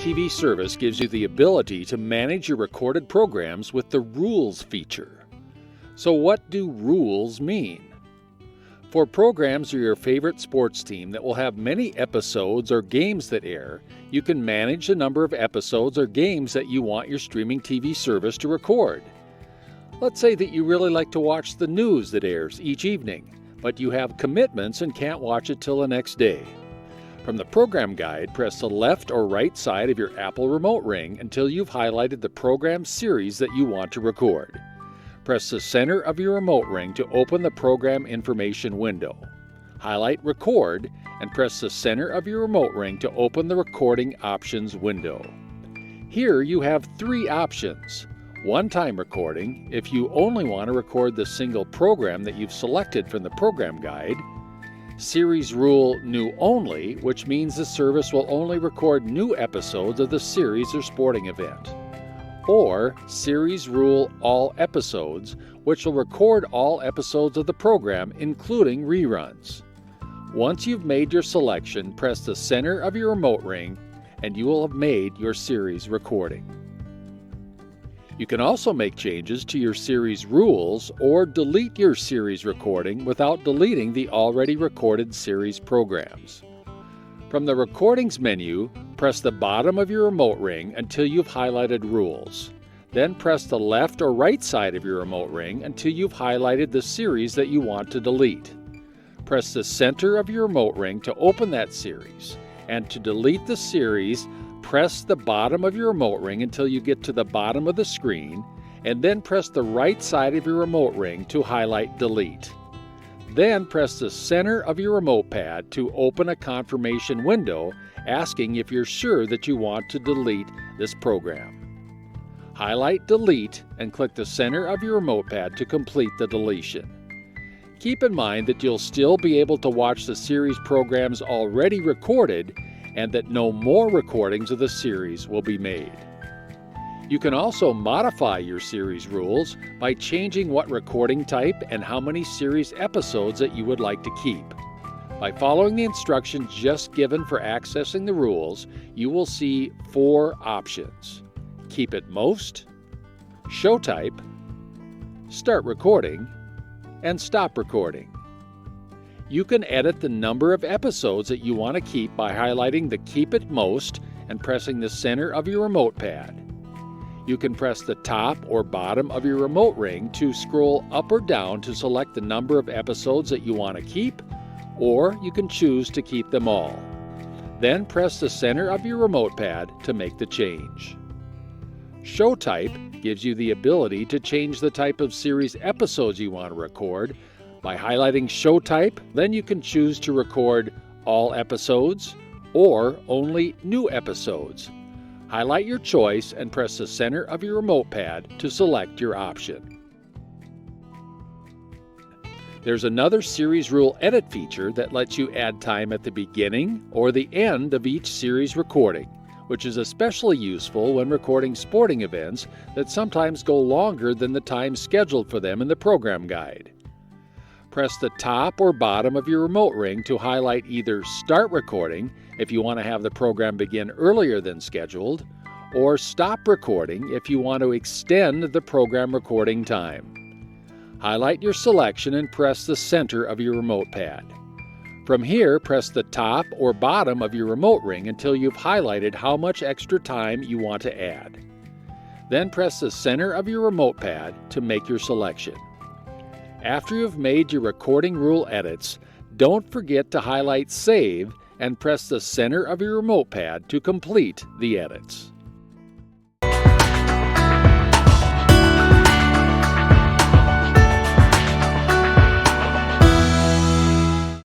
TV service gives you the ability to manage your recorded programs with the Rules feature. So what do rules mean? For programs or your favorite sports team that will have many episodes or games that air, you can manage the number of episodes or games that you want your streaming TV service to record. Let's say that you really like to watch the news that airs each evening, but you have commitments and can't watch it till the next day. From the program guide, press the left or right side of your Apple remote ring until you've highlighted the program series that you want to record. Press the center of your remote ring to open the program information window. Highlight Record and press the center of your remote ring to open the recording options window. Here you have three options. One-time recording, if you only want to record the single program that you've selected from the program guide. Series Rule New Only, which means the service will only record new episodes of the series or sporting event. Or Series Rule All Episodes, which will record all episodes of the program, including reruns. Once you've made your selection, press the center of your remote ring and you will have made your series recording. You can also make changes to your series rules or delete your series recording without deleting the already recorded series programs. From the Recordings menu, press the bottom of your remote ring until you've highlighted Rules. Then press the left or right side of your remote ring until you've highlighted the series that you want to delete. Press the center of your remote ring to open that series, and to delete the series, press the bottom of your remote ring until you get to the bottom of the screen, and then press the right side of your remote ring to highlight Delete. Then press the center of your remote pad to open a confirmation window asking if you're sure that you want to delete this program. Highlight Delete and click the center of your remote pad to complete the deletion. Keep in mind that you'll still be able to watch the series programs already recorded and that no more recordings of the series will be made. You can also modify your series rules by changing what recording type and how many series episodes that you would like to keep. By following the instructions just given for accessing the rules, you will see four options: Keep at Most, Show Type, Start Recording, and Stop Recording. You can edit the number of episodes that you want to keep by highlighting the Keep at Most and pressing the center of your remote pad. You can press the top or bottom of your remote ring to scroll up or down to select the number of episodes that you want to keep, or you can choose to keep them all. Then press the center of your remote pad to make the change. Show Type gives you the ability to change the type of series episodes you want to record. By highlighting Show Type, then you can choose to record all episodes or only new episodes. Highlight your choice and press the center of your remote pad to select your option. There's another Series Rule Edit feature that lets you add time at the beginning or the end of each series recording, which is especially useful when recording sporting events that sometimes go longer than the time scheduled for them in the program guide. Press the top or bottom of your remote ring to highlight either Start Recording if you want to have the program begin earlier than scheduled, or Stop Recording if you want to extend the program recording time. Highlight your selection and press the center of your remote pad. From here, press the top or bottom of your remote ring until you've highlighted how much extra time you want to add. Then press the center of your remote pad to make your selection. After you've made your recording rule edits, don't forget to highlight Save and press the center of your remote pad to complete the edits.